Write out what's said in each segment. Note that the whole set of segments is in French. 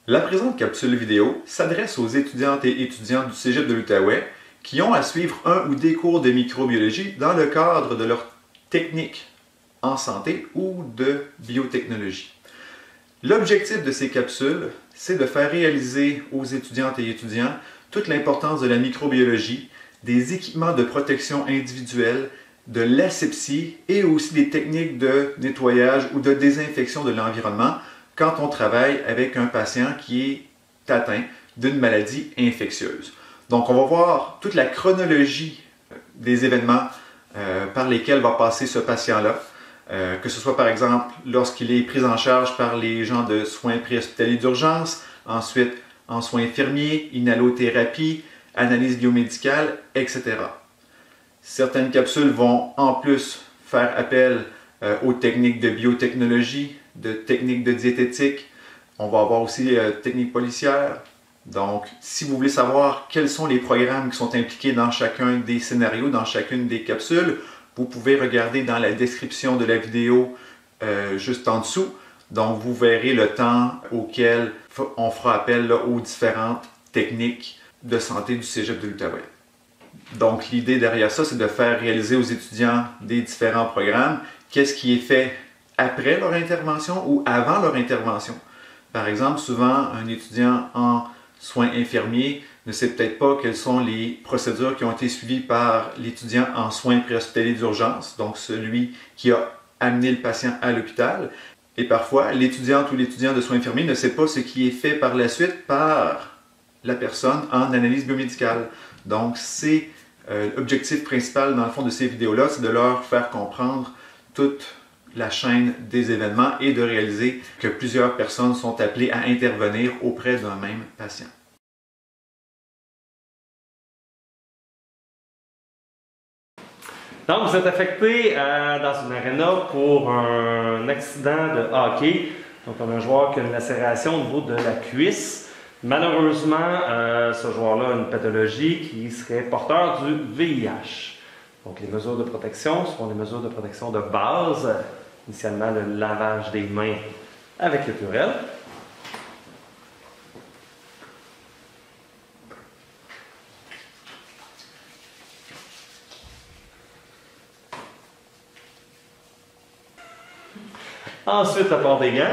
La présente capsule vidéo s'adresse aux étudiantes et étudiants du Cégep de l'Outaouais qui ont à suivre un ou des cours de microbiologie dans le cadre de leur technique en santé ou de biotechnologie. L'objectif de ces capsules, c'est de faire réaliser aux étudiantes et étudiants toute l'importance de la microbiologie, des équipements de protection individuelle, de l'asepsie et aussi des techniques de nettoyage ou de désinfection de l'environnement quand on travaille avec un patient qui est atteint d'une maladie infectieuse. Donc, on va voir toute la chronologie des événements par lesquels va passer ce patient-là, que ce soit par exemple lorsqu'il est pris en charge par les gens de soins préhospitaliers d'urgence, ensuite en soins infirmiers, inhalothérapie, analyse biomédicale, etc. Certaines capsules vont en plus faire appel aux techniques de biotechnologie, de techniques de diététique. On va avoir aussi techniques policières. Donc, si vous voulez savoir quels sont les programmes qui sont impliqués dans chacun des scénarios, dans chacune des capsules, vous pouvez regarder dans la description de la vidéo juste en dessous. Donc, vous verrez le temps auquel on fera appel aux différentes techniques de santé du Cégep de l'Outaouais. Donc, l'idée derrière ça, c'est de faire réaliser aux étudiants des différents programmes qu'est-ce qui est fait après leur intervention ou avant leur intervention. Par exemple, souvent, un étudiant en soins infirmiers ne sait peut-être pas quelles sont les procédures qui ont été suivies par l'étudiant en soins préhospitaliers d'urgence, donc celui qui a amené le patient à l'hôpital. Et parfois, l'étudiante ou l'étudiant de soins infirmiers ne sait pas ce qui est fait par la suite par la personne en analyse biomédicale. Donc, c'est l'objectif principal, dans le fond, de ces vidéos-là, c'est de leur faire comprendre toute la chaîne des événements et de réaliser que plusieurs personnes sont appelées à intervenir auprès d'un même patient. Donc, vous êtes affecté dans une aréna pour un accident de hockey. Donc, on a un joueur qui a une lacération au niveau de la cuisse. Malheureusement, ce joueur-là a une pathologie qui serait porteur du VIH. Donc, les mesures de protection seront des mesures de protection de base. Initialement, le lavage des mains avec le Purell. Ensuite, la part des gants.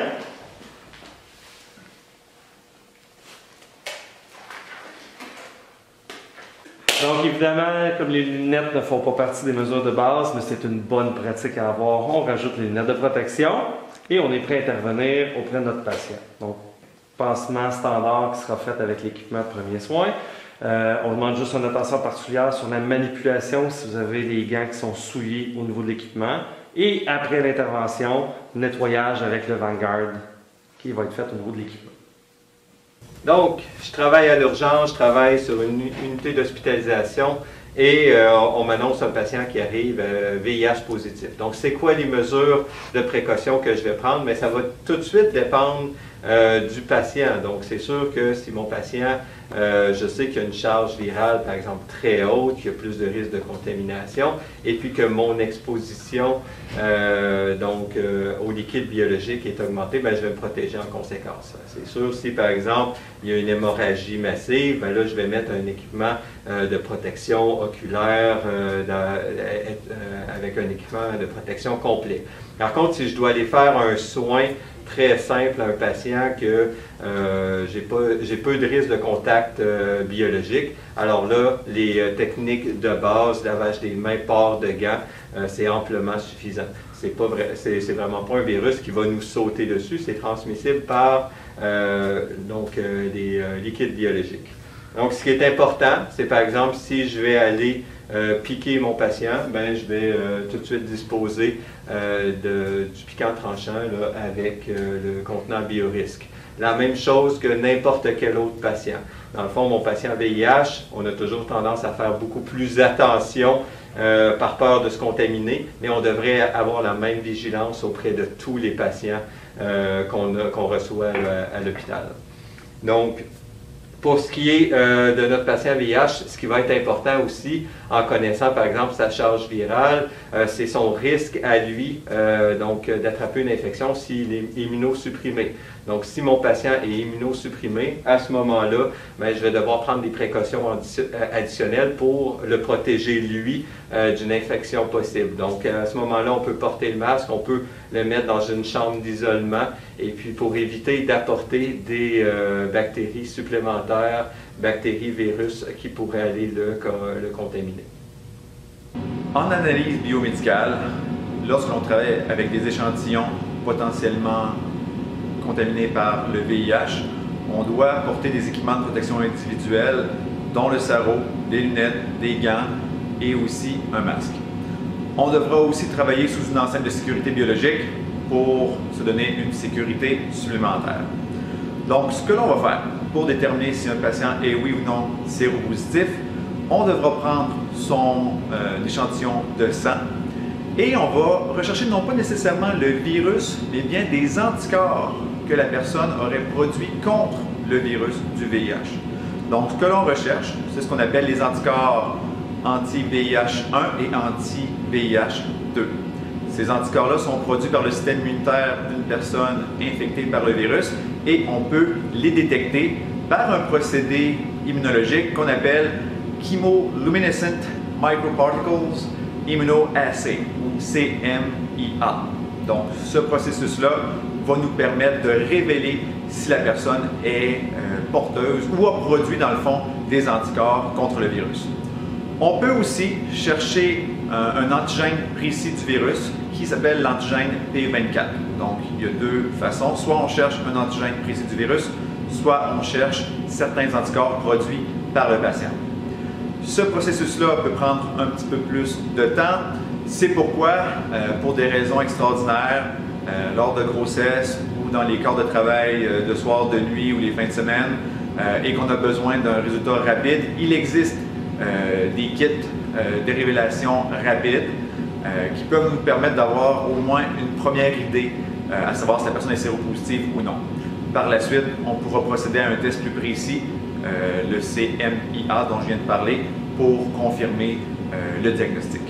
Donc, évidemment, comme les lunettes ne font pas partie des mesures de base, mais c'est une bonne pratique à avoir, on rajoute les lunettes de protection et on est prêt à intervenir auprès de notre patient. Donc, pansement standard qui sera fait avec l'équipement de premiers soins. On demande juste une attention particulière sur la manipulation si vous avez des gants qui sont souillés au niveau de l'équipement. Et après l'intervention, nettoyage avec le Vanguard qui va être fait au niveau de l'équipement. Donc, je travaille à l'urgence, je travaille sur une unité d'hospitalisation et on m'annonce un patient qui arrive VIH positif. Donc, c'est quoi les mesures de précaution que je vais prendre? Mais ça va tout de suite dépendre du patient. Donc, c'est sûr que si mon patient, je sais qu'il y a une charge virale, par exemple, très haute, qu'il y a plus de risque de contamination, et puis que mon exposition au liquide biologique est augmentée, bien, je vais me protéger en conséquence. C'est sûr, si par exemple, il y a une hémorragie massive, bien là, je vais mettre un équipement de protection oculaire avec un équipement de protection complet. Par contre, si je dois aller faire un soin très simple à un patient que j'ai peu de risque de contact biologique. Alors là, les techniques de base, lavage des mains, port de gants, c'est amplement suffisant. C'est vraiment pas un virus qui va nous sauter dessus, c'est transmissible par des liquides biologiques. Donc, ce qui est important, c'est par exemple, si je vais aller piquer mon patient, ben, je vais tout de suite disposer du piquant tranchant là, avec le contenant BioRisc. La même chose que n'importe quel autre patient. Dans le fond, mon patient VIH, on a toujours tendance à faire beaucoup plus attention par peur de se contaminer, mais on devrait avoir la même vigilance auprès de tous les patients qu'on reçoit à l'hôpital. Donc, Pour ce qui est de notre patient VIH, ce qui va être important aussi, en connaissant par exemple sa charge virale, c'est son risque à lui d'attraper une infection s'il est immunosupprimé. Donc si mon patient est immunosupprimé, à ce moment-là, je vais devoir prendre des précautions additionnelles pour le protéger lui d'une infection possible. Donc à ce moment-là, on peut porter le masque, on peut le mettre dans une chambre d'isolement et puis pour éviter d'apporter des bactéries supplémentaires, bactéries, virus qui pourraient aller le contaminer. En analyse biomédicale, lorsqu'on travaille avec des échantillons potentiellement contaminés par le VIH, on doit porter des équipements de protection individuelle, dont le sarrau, des lunettes, des gants et aussi un masque. On devra aussi travailler sous une enceinte de sécurité biologique pour se donner une sécurité supplémentaire. Donc, ce que l'on va faire pour déterminer si un patient est oui ou non séropositif, on devra prendre son échantillon de sang et on va rechercher non pas nécessairement le virus, mais bien des anticorps que la personne aurait produits contre le virus du VIH. Donc, ce que l'on recherche, c'est ce qu'on appelle les anticorps anti-VIH1 et anti-VIH2. Ces anticorps-là sont produits par le système immunitaire d'une personne infectée par le virus et on peut les détecter par un procédé immunologique qu'on appelle Chemoluminescent Microparticles Immunoassay, ou CMIA. Donc, ce processus-là va nous permettre de révéler si la personne est porteuse ou a produit, dans le fond, des anticorps contre le virus. On peut aussi chercher un antigène précis du virus qui s'appelle l'antigène P24. Donc, il y a deux façons. Soit on cherche un antigène précis du virus, soit on cherche certains anticorps produits par le patient. Ce processus-là peut prendre un petit peu plus de temps. C'est pourquoi, pour des raisons extraordinaires, lors de grossesse ou dans les corps de travail de soir, de nuit ou les fins de semaine, et qu'on a besoin d'un résultat rapide, il existe des kits de révélation rapides qui peuvent nous permettre d'avoir au moins une première idée à savoir si la personne est séropositive ou non. Par la suite, on pourra procéder à un test plus précis, le CMIA dont je viens de parler, pour confirmer le diagnostic.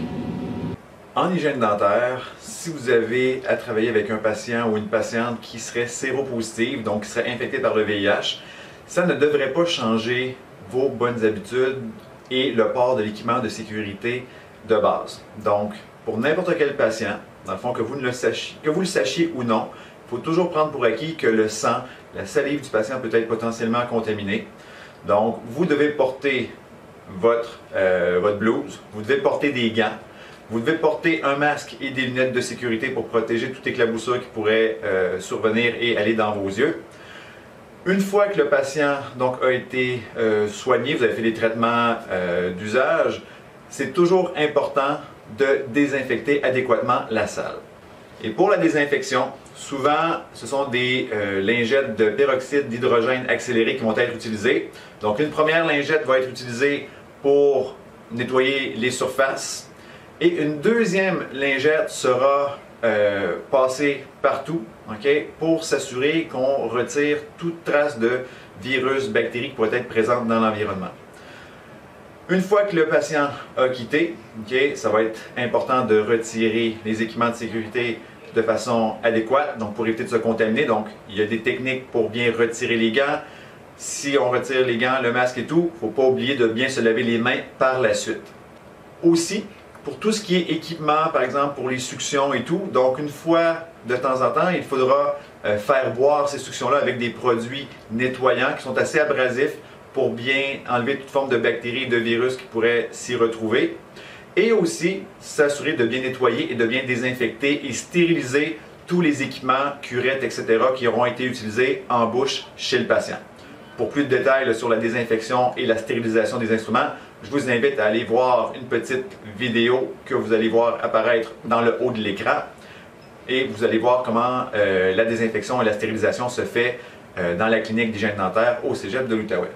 En hygiène dentaire, si vous avez à travailler avec un patient ou une patiente qui serait séropositive, donc qui serait infectée par le VIH, ça ne devrait pas changer vos bonnes habitudes et le port de l'équipement de sécurité de base. Donc, pour n'importe quel patient, dans le fond, que vous le sachiez ou non, il faut toujours prendre pour acquis que le sang, la salive du patient peut être potentiellement contaminée. Donc, vous devez porter votre blouse, vous devez porter des gants, vous devez porter un masque et des lunettes de sécurité pour protéger toute éclaboussure qui pourrait survenir et aller dans vos yeux. Une fois que le patient donc, a été soigné, vous avez fait des traitements d'usage, c'est toujours important de désinfecter adéquatement la salle. Et pour la désinfection, souvent, ce sont des lingettes de peroxyde d'hydrogène accéléré qui vont être utilisées. Donc, une première lingette va être utilisée pour nettoyer les surfaces et une deuxième lingette sera passée partout, pour s'assurer qu'on retire toute trace de virus, bactéries qui pourraient être présentes dans l'environnement. Une fois que le patient a quitté, ça va être important de retirer les équipements de sécurité de façon adéquate, donc pour éviter de se contaminer. Donc, il y a des techniques pour bien retirer les gants. Si on retire les gants, le masque et tout, il ne faut pas oublier de bien se laver les mains par la suite. Aussi, pour tout ce qui est équipement, par exemple pour les suctions et tout, donc une fois de temps en temps, il faudra faire boire ces suctions-là avec des produits nettoyants qui sont assez abrasifs pour bien enlever toute forme de bactéries et de virus qui pourraient s'y retrouver. Et aussi s'assurer de bien nettoyer et de bien désinfecter et stériliser tous les équipements, curettes, etc. qui auront été utilisés en bouche chez le patient. Pour plus de détails sur la désinfection et la stérilisation des instruments, je vous invite à aller voir une petite vidéo que vous allez voir apparaître dans le haut de l'écran. Et vous allez voir comment la désinfection et la stérilisation se fait dans la clinique d'hygiène dentaire au Cégep de l'Outaouais.